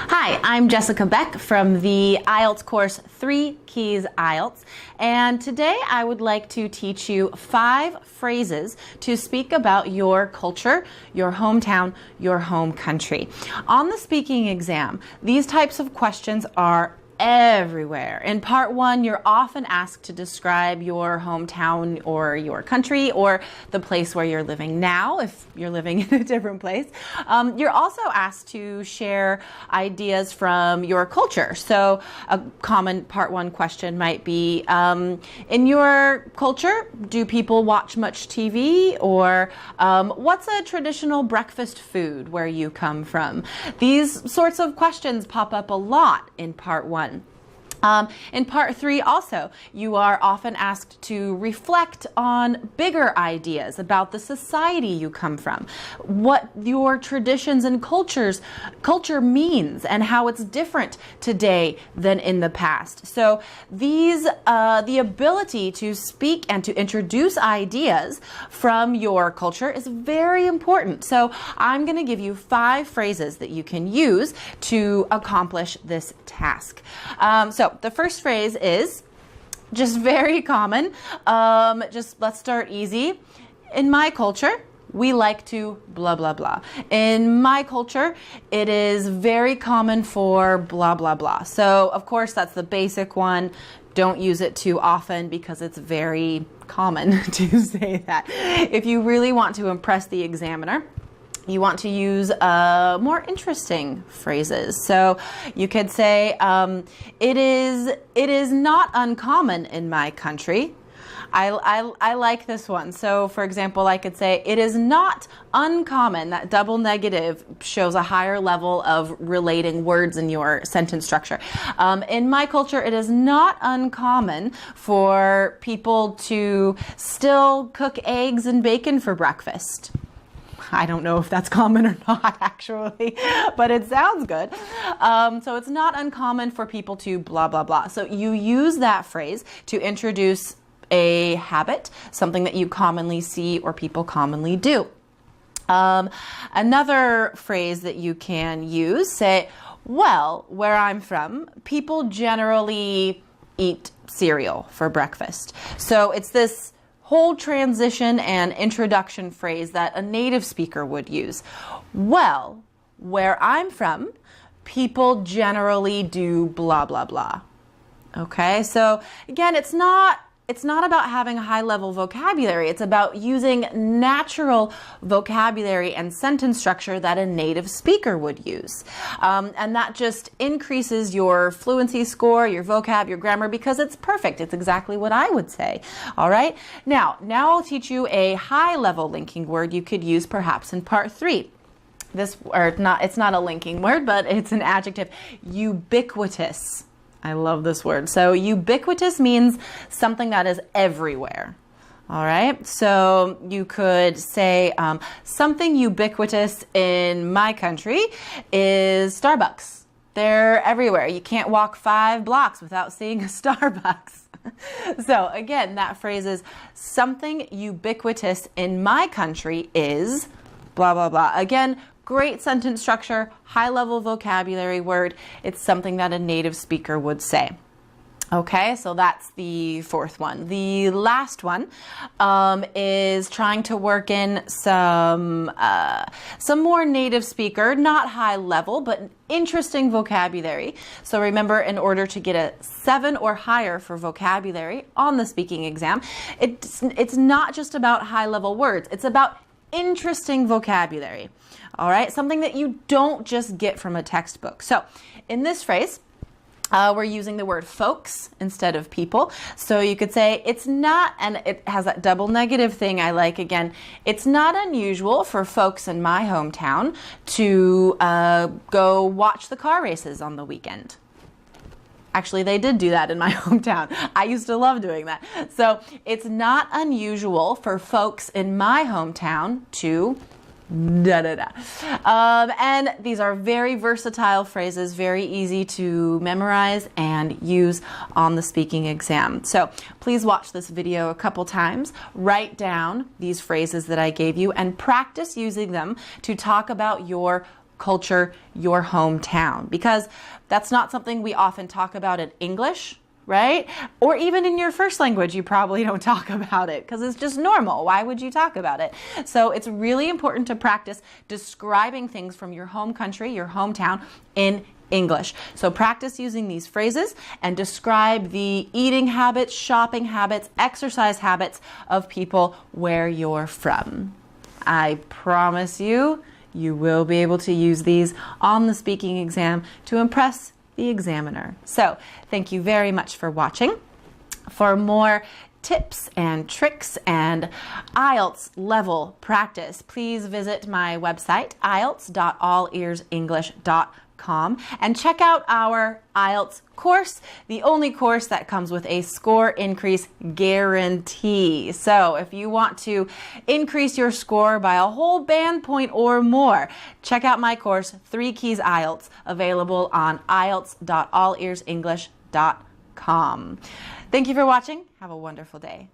Hi, I'm Jessica Beck from the IELTS course 3 Keys IELTS, and today I would like to teach you 5 phrases to speak about your culture, your hometown, your home country. On the speaking exam, these types of questions are everywhere. In part 1, you're often asked to describe your hometown or your country or the place where you're living now, if you're living in a different place. You're also asked to share ideas from your culture. So a common part 1 question might be, in your culture, do people watch much TV? Or what's a traditional breakfast food where you come from? These sorts of questions pop up a lot in part 1. In part 3 also, you are often asked to reflect on bigger ideas about the society you come from, what your traditions and culture means and how it's different today than in the past. So the ability to speak and to introduce ideas from your culture is very important. So I'm going to give you 5 phrases that you can use to accomplish this task. So the first phrase is just very common. Let's start easy. In my culture, we like to blah, blah, blah. In my culture, it is very common for blah, blah, blah. So, of course, that's the basic one. Don't use it too often because it's very common to say that. If you really want to impress the examiner, you want to use more interesting phrases. So you could say, it is not uncommon in my country. I like this one. So for example, I could say, it is not uncommon. That double negative shows a higher level of relating words in your sentence structure. In my culture, it is not uncommon for people to still cook eggs and bacon for breakfast. I don't know if that's common or not, actually, but it sounds good. So it's not uncommon for people to blah, blah, blah. So you use that phrase to introduce a habit, something that you commonly see or people commonly do. Another phrase that you can use, say, well, where I'm from, people generally eat cereal for breakfast. So it's this whole transition and introduction phrase that a native speaker would use. Well, where I'm from, people generally do blah, blah, blah. Okay, so again, it's not about having a high-level vocabulary. It's about using natural vocabulary and sentence structure that a native speaker would use. And that just increases your fluency score, your vocab, your grammar, because it's perfect. It's exactly what I would say. All right? Now I'll teach you a high-level linking word you could use perhaps in part 3. It's not a linking word, but it's an adjective. Ubiquitous. I love this word. So ubiquitous means something that is everywhere. All right. So you could say something ubiquitous in my country is Starbucks. They're everywhere. You can't walk 5 blocks without seeing a Starbucks. So again, that phrase is something ubiquitous in my country is blah, blah, blah. Again, great sentence structure, high-level vocabulary word. It's something that a native speaker would say. Okay, so that's the 4th one. The last one is trying to work in some more native speaker, not high level, but interesting vocabulary. So remember, in order to get a 7 or higher for vocabulary on the speaking exam, it's not just about high-level words. It's about interesting vocabulary. All right, something that you don't just get from a textbook. So in this phrase, we're using the word folks instead of people. So you could say it's not, and it has that double negative thing I like again, it's not unusual for folks in my hometown to go watch the car races on the weekend. Actually, they did do that in my hometown. I used to love doing that. So it's not unusual for folks in my hometown to da da da. And these are very versatile phrases, very easy to memorize and use on the speaking exam. So please watch this video a couple times, write down these phrases that I gave you, and practice using them to talk about your culture, your hometown, because that's not something we often talk about in English, right? Or even in your first language, you probably don't talk about it because it's just normal. Why would you talk about it? So it's really important to practice describing things from your home country, your hometown, in English. So practice using these phrases and describe the eating habits, shopping habits, exercise habits of people where you're from. I promise you, you will be able to use these on the speaking exam to impress the examiner. So thank you very much for watching. For more tips and tricks and IELTS level practice, please visit my website, IELTS.allearsenglish.com, and check out our IELTS course, the only course that comes with a score increase guarantee. So if you want to increase your score by a whole band point or more, check out my course, 3 Keys IELTS, available on IELTS.allearsenglish.com. Thank you for watching. Have a wonderful day.